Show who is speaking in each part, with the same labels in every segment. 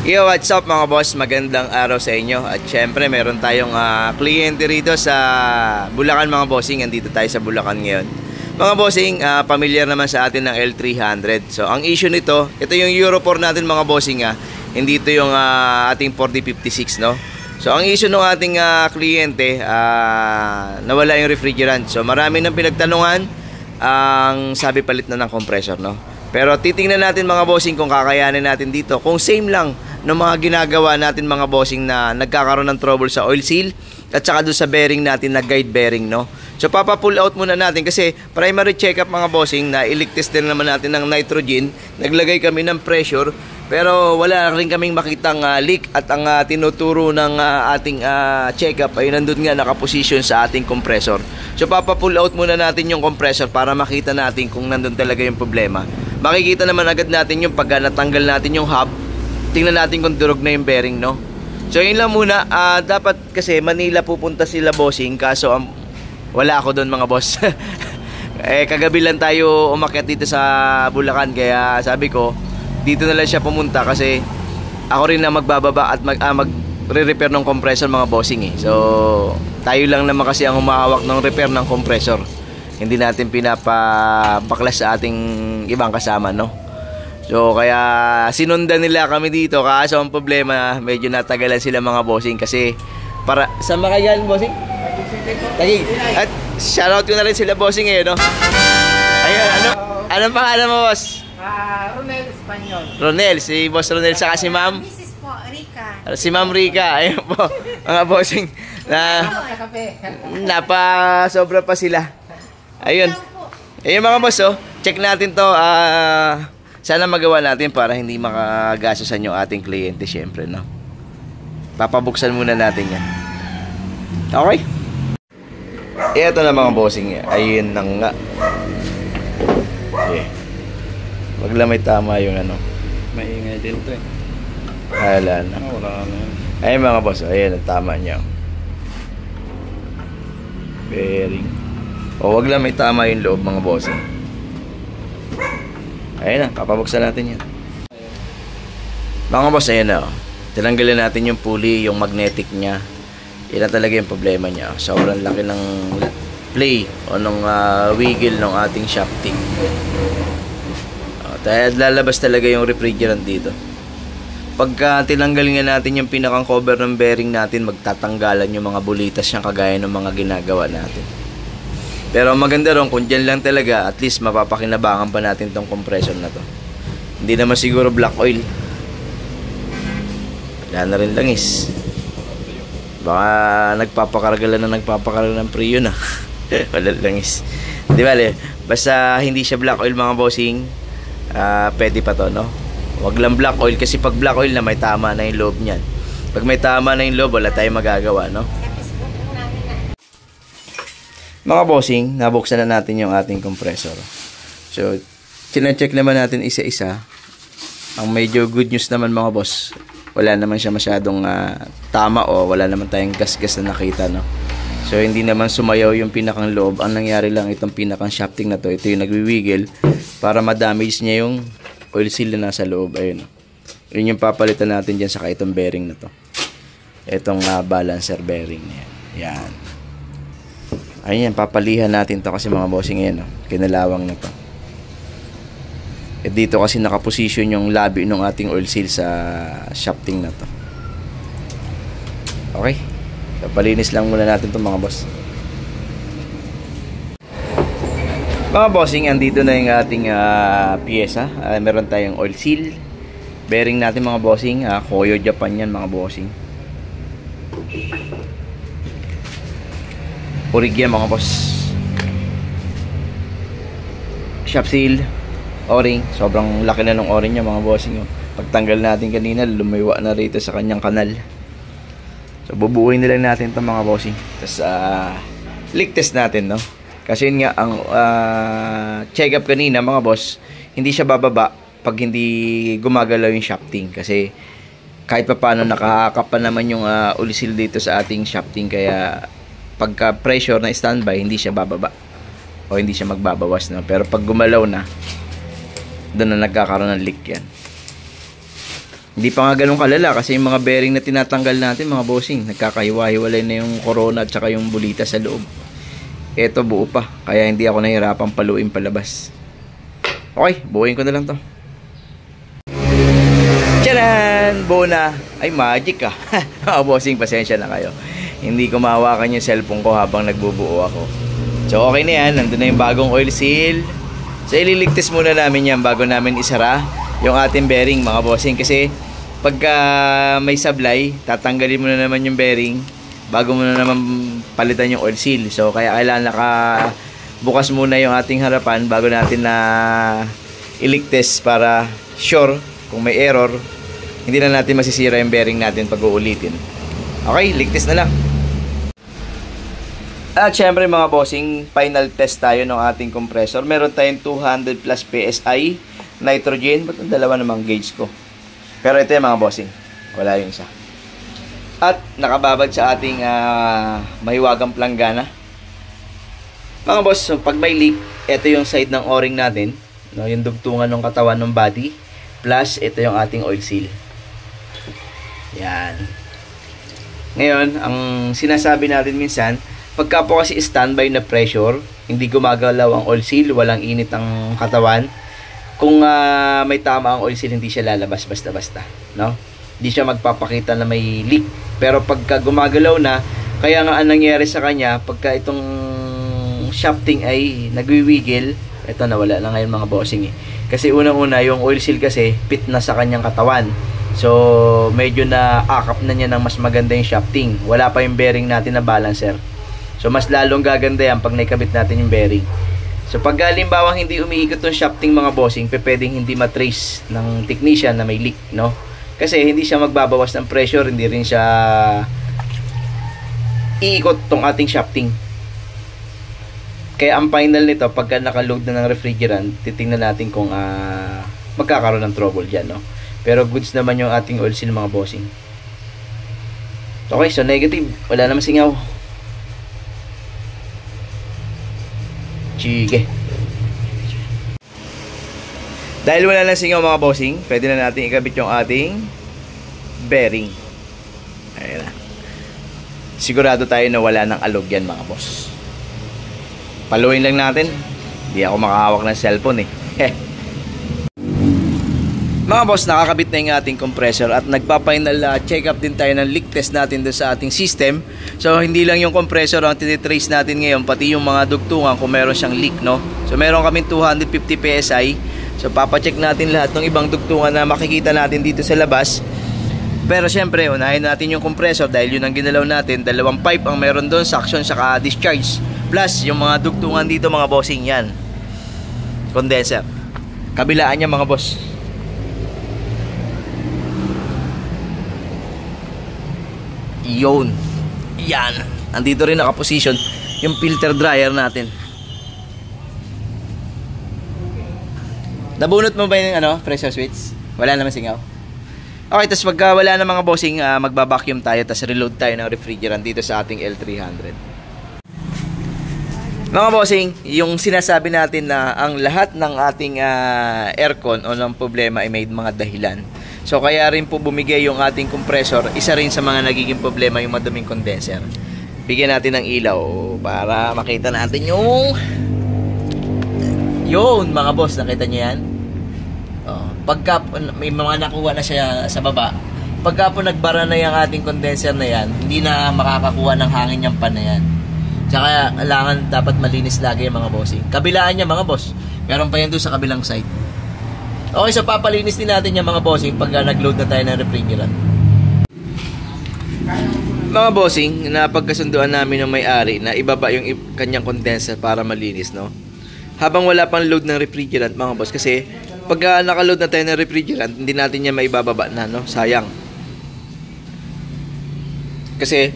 Speaker 1: Yo, what's up mga boss? Magandang araw sa inyo. At syempre meron tayong kliyente rito sa Bulacan mga bossing. Andito tayo sa Bulacan ngayon. Mga bossing, familiar naman sa atin ng L300. So ang issue nito, ito yung Euro 4 natin mga bossing. Hindi ito yung ating 4056, no? So ang issue ng ating kliyente, nawala yung refrigerant. So marami nang pinagtanungan, ang sabi palit na ng compressor, no? Pero titingnan natin mga bossing kung kakayanin natin dito. Kung same lang ng mga ginagawa natin mga bossing na nagkakaroon ng trouble sa oil seal at saka doon sa bearing natin na guide bearing, no? So papa-pull out muna natin kasi primary check up mga bossing na iligtest din naman natin ng nitrogen. Naglagay kami ng pressure pero wala rin kaming makitang leak at ang tinuturo ng ating check up ay nandun nga nakaposition sa ating compressor. So papa-pull out muna natin yung compressor para makita natin kung nandun talaga yung problema. Makikita naman agad natin yung pag natanggal natin yung hub. Tingnan natin kung durog na yung bearing, no? So yun lang muna. Dapat kasi Manila pupunta sila bossing, kaso wala ako doon mga boss. Kagabi lang tayo umakyat dito sa Bulacan, kaya sabi ko dito na lang siya pumunta kasi ako rin na magbababa at magre-repair ng compressor mga bossing. So tayo lang naman kasi ang humahawak ng repair ng compressor. Hindi natin pinapabaklas sa ating ibang kasama, no? So kaya sinundan nila kami dito, kaso ang problema medyo natagalan sila mga bossing kasi para sa makagaling bossing? Tagig. At shoutout ko na rin sila bossing no? Ayun, anong pangalan mo boss?
Speaker 2: Ronel Espanyol.
Speaker 1: Ronel, si boss Ronel saka si ma'am?
Speaker 3: Mrs. po, Rica.
Speaker 1: Si ma'am Rica, ayun po mga bossing na sobra pa sila. Ayun. Ayun mga boss, check natin to. Sana magawa natin para hindi makagastosan yung ating kliyente syempre, no? Papabuksan muna natin yan. Okay? Ito na mga bossing. Ayun na nga. Okay. Wag lang may tama yung ano.
Speaker 2: Maingay din to
Speaker 1: Wala na.
Speaker 2: Wala na.
Speaker 1: Ayun mga boss. Ayun ang tama niya. Bearing. Wag lang may tama yung loob mga bossing. Ayun na, papabuksan natin yan. Mga boss, ayun na. Tinanggalin natin yung pulley, yung magnetic niya. Yan talaga yung problema niya. Sobrang laki ng play o ng wiggle ng ating shafting. Dahil lalabas talaga yung refrigerant dito. Pagka tinanggalin nga natin yung pinakang cover ng bearing natin, magtatanggalan yung mga bulitas niya kagaya ng mga ginagawa natin. Pero maganda ron kung dyan lang talaga, at least mapapakinabangan pa natin tong compressor na to. Hindi naman siguro black oil. Wala na rin langis. Baka nagpapakarga ng pre yun Wala langis. Di ba basta hindi siya black oil mga bossing, pwede pa to, no? Wag lang black oil kasi pag black oil na may tama na yung loob niyan. Pag may tama na yung loob, wala tayong magagawa, no? Mga bossing, nabuksan na natin yung ating compressor. So, chinecheck naman natin isa-isa. Ang medyo good news naman mga boss, wala naman siya masyadong tama o wala naman tayong gas-gas na nakita, no? So, hindi naman sumayaw yung pinakang loob. Ang nangyari lang itong pinakang shafting na to, ito yung nagwiwiggle para ma-damage niya yung oil seal na nasa loob. Ayun. Yun yung papalitan natin dyan sa itong bearing na to. Itong balancer bearing na yan. Yan. Ayan, papalihan natin to kasi mga bossing yan, kinalawang na to. Dito kasi nakaposition yung labi ng ating oil seal sa shafting na to. Okay, so palinis lang muna natin to mga boss. Mga bossing, andito na yung ating pyesa. Meron tayong oil seal bearing natin mga bossing, Koyo Japan yan mga bossing. Orig yan mga boss. Shop seal, o-ring. Sobrang laki na ng o-ring niya mga bossing. Pagtanggal natin kanina, lumiwa na rito sa kanyang kanal. So bubuuin na lang natin itong mga bossing. Tapos leak test natin, no? Kasi yun nga, ang check up kanina mga boss, hindi siya bababa pag hindi gumagalaw yung shafting. Kasi kahit pa paano nakahakap pa naman yung oil seal dito sa ating shafting. Kaya pagka pressure na standby, hindi siya bababa o hindi siya magbabawas, no? Pero pag gumalaw na, doon na nagkakaroon ng leak yan. Hindi pa nga ganun kalala kasi yung mga bearing na tinatanggal natin mga bossing, nagkakahiwa-hiwalay na yung corona at saka yung bulita sa loob. Eto buo pa, kaya hindi ako nahihirapang paluin palabas. Okay, buuin ko na lang to. Tcharan! Buo na. Ay, magic ah. Mga bossing, pasensya na kayo. Hindi ko mahawakan yung cellphone ko habang nagbubuo ako. So okay na yan, nandun na yung bagong oil seal. So ililigtas muna namin yan bago namin isara yung ating bearing mga bossing. Kasi pagka may sablay, tatanggalin mo na naman yung bearing bago mo na naman palitan yung oil seal. So kaya kailangan bukas muna yung ating harapan bago natin na iligtas para sure kung may error, hindi na natin masisira yung bearing natin pag uulitin. Okay, ligtas na lang. At syempre mga bossing, final test tayo ng ating compressor. Meron tayong 200 plus PSI nitrogen. Ba't ang dalawa namang gauge ko? Pero ito yung mga bossing, wala yung isa. At nakababad sa ating mahiwagang planggana. Mga boss, so pag may leak, ito yung side ng o-ring natin, no, yung dugtungan ng katawan ng body, plus ito yung ating oil seal. Yan. Ngayon, ang sinasabi natin minsan, pagka po kasi standby na pressure, hindi gumagalaw ang oil seal, walang init ang katawan. Kung may tama ang oil seal, hindi siya lalabas basta-basta, no? Hindi siya magpapakita na may leak. Pero pagka gumagalaw na, kaya nga ang nangyari sa kanya, pagka itong shafting ay nagwiwigil, ito nawala na ngayon mga bossing eh. Kasi unang-una, yung oil seal kasi fit na sa kanyang katawan. So, medyo na akap na niya ng mas maganda yung shafting. Wala pa yung bearing natin na balancer. So, mas lalong gaganda yan pag naikabit natin yung bearing. So, pag halimbawa hindi umiikot yung shafting mga bossing, pwedeng hindi matrace ng technician na may leak, no? Kasi hindi siya magbabawas ng pressure, hindi rin siya iikot tong ating shafting. Kaya ang final nito, pagka naka-load na ng refrigerant, titingnan natin kung magkakaroon ng trouble dyan, no? Pero goods naman yung ating oil seal mga bossing. Okay, so negative. Wala naman singaw. Sige. Dahil wala na singaw mga bossing, pwede na natin ikabit yung ating bearing. Ayan na. Sigurado tayo na wala nang alog yan mga boss. Paluin lang natin. Hindi ako makahawak ng cellphone eh. Mga boss, nakakabit na yung ating compressor at nagpa-final check up din tayo ng leak test natin doon sa ating system. So hindi lang yung compressor ang tinitrace natin ngayon, pati yung mga dugtungan kung meron siyang leak, no? So meron kaming 250 PSI. So papacheck natin lahat ng ibang dugtungan na makikita natin dito sa labas. Pero syempre, unahin natin yung compressor dahil yun ang ginalaw natin. Dalawang pipe ang meron doon, suction saka discharge. Plus yung mga dugtungan dito mga bossing, yan. Condenser. Kabilaan niya mga boss. Yun. Yan. Andito rin nakaposition yung filter dryer natin. Nabunot mo ba yung pressure switch? Wala naman singaw. Okay, tapos pagka wala na mga bossing, magbabacuum tayo, tapos reload tayo ng refrigerant dito sa ating L300. Mga bossing, yung sinasabi natin na ang lahat ng ating aircon o ng problema ay may mga dahilan. So kaya rin po bumigay yung ating compressor, isa rin sa mga nagiging problema yung maduming condenser. Bigyan natin ng ilaw para makita natin yung mga boss, nakita niyo yan? Pagka may mga nakuha na siya sa baba, pagka po nagbara na yung ating condenser na yan, hindi na makakakuha ng hangin yung pan na yan. Tsaka kailangan dapat malinis lagi yung mga bossing. Kabilaan niya mga boss, meron pa yan doon sa kabilang side. Okay, so papalinis din natin yung mga bossing pag nag-load na tayo ng refrigerant. Mga bossing, napagkasunduan namin ng may-ari na ibaba yung kanyang condenser para malinis, no? Habang wala pang load ng refrigerant mga boss, kasi pag naka-load na tayo ng refrigerant, hindi natin niya maibababa na, no? Sayang. Kasi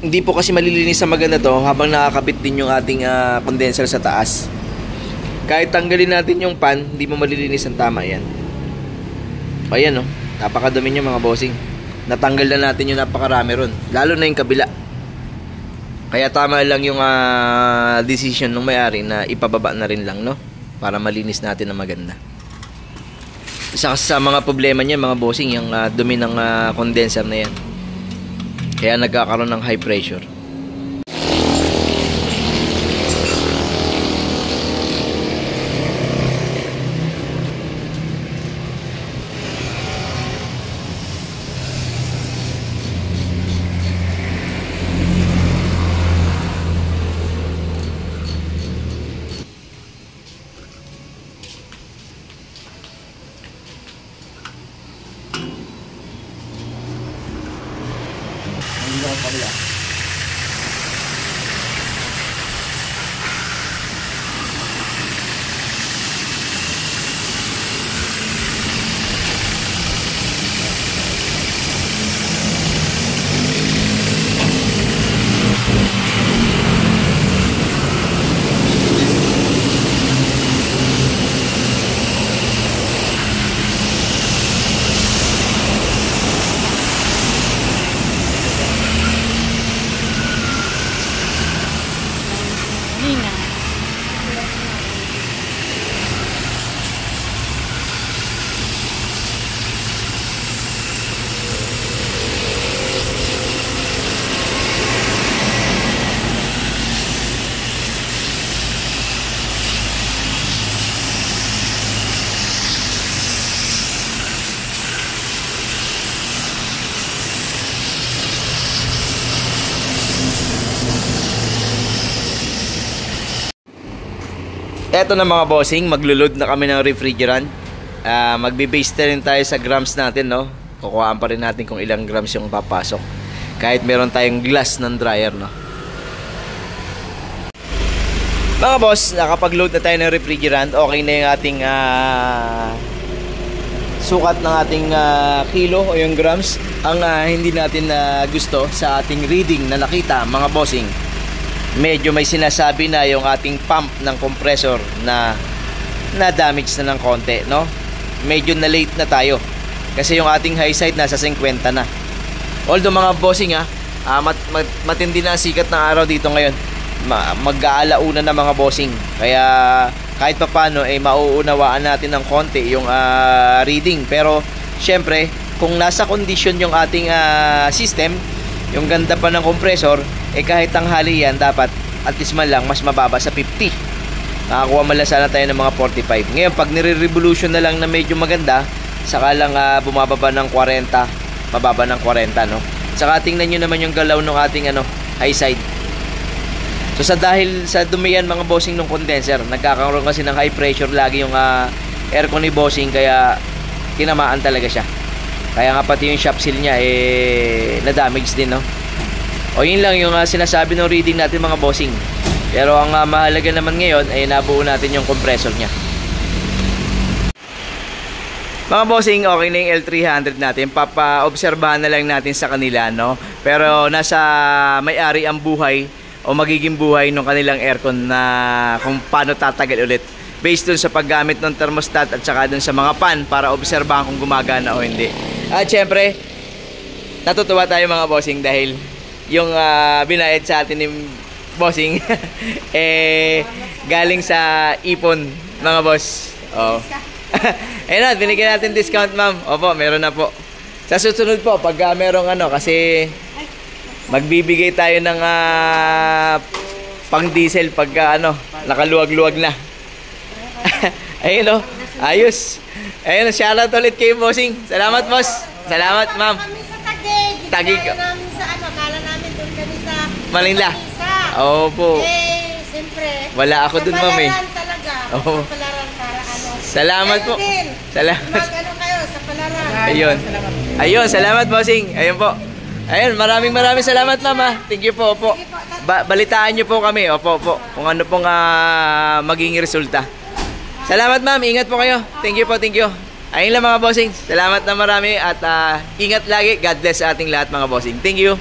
Speaker 1: hindi po kasi malilinis sa maganda to habang nakakabit din yung ating condenser sa taas. Kahit tanggalin natin yung pan, hindi mo malilinis ang tama yan. O yan, no? Napakadumi nyo mga bossing. Natanggal na natin yung napakarami ron. Lalo na yung kabila. Kaya tama lang yung decision ng may-ari na ipababa na rin lang, no? Para malinis natin na maganda. Isa sa mga problema niya mga bossing, yung dumi ng condenser na yan. Kaya nagkakaroon ng high pressure. Eto na mga bossing, maglulod na kami ng refrigerant. Magbe-base na rin tayo sa grams natin, no? Kukuhaan pa rin natin kung ilang grams yung papasok. Kahit meron tayong glass ng dryer, no? Mga boss, nakapag-load na tayo ng refrigerant. Okay na yung ating sukat ng ating kilo o yung grams. Ang hindi natin gusto sa ating reading na nakita, mga bossing, medyo may sinasabi na yung ating pump ng compressor na damage na ng konti, no? Medyo na late na tayo kasi yung ating high side nasa 50 na. Although mga bossing matindi na ang sikat ng araw dito ngayon, mag-aalauna na mga bossing, kaya kahit pa paano mauunawaan natin ng konti yung reading. Pero syempre kung nasa condition yung ating system, yung ganda pa ng compressor, kahit tanghali yan, dapat at least man lang mas mababa sa 50. Nakakuha man lang sana tayo ng mga 45. Ngayon, pag nire-revolution na lang na medyo maganda, saka lang bumababa ng 40, mababa ng 40, no? Saka tingnan nyo naman yung galaw ng ating high side. So dahil sa dumiyan mga bossing ng condenser, nagkakaroon kasi ng high pressure lagi yung aircon ni bossing, kaya tinamaan talaga siya. Kaya nga pati yung shop seal niya na-damage din, no? O yun lang yung sinasabi ng reading natin mga bossing. Pero ang mahalaga naman ngayon ay nabuo natin yung compressor niya. Mga bossing, okay na yung L300 natin. Papa-obserbahan na lang natin sa kanila, no? Pero nasa may-ari ang buhay o magiging buhay ng kanilang aircon na kung paano tatagal ulit. Based dun sa paggamit ng thermostat at saka dun sa mga fan para obserbahan kung gumagana o hindi. At syempre, natutuwa tayo mga bossing dahil yung binayad sa atin ni bossing galing sa ipon mga boss. Oh. Ayun na, binigyan natin discount, ma'am. Opo, meron na po. Sa susunod po, pag merong kasi magbibigay tayo ng pang diesel pag nakaluwag-luwag na. Ayun o, ayos. Ayun, shoutout ulit kay bossing. Salamat, boss. Salamat, ma'am.
Speaker 3: Kami sa Taguig.
Speaker 1: Taguig.
Speaker 3: Namin sa kala namin doon kami sa
Speaker 1: Manila. Opo.
Speaker 3: Siyempre.
Speaker 1: Wala ako doon, ma'am
Speaker 3: talaga.
Speaker 1: Oo.
Speaker 3: Sa Palaran para
Speaker 1: Salamat po. Salamat.
Speaker 3: Kayo sa Palaran.
Speaker 1: Ayun. Ayun, salamat bossing. Ayun po. Ayun, maraming salamat, ma'am. Thank you po. Opo. Balitaan niyo po kami. Opo, opo. Kung ano pong magiging resulta. Salamat, ma'am. Ingat po kayo. Thank you po, thank you. Ayun lang mga bossing. Salamat na marami at ingat lagi. God bless sa ating lahat mga bossing. Thank you.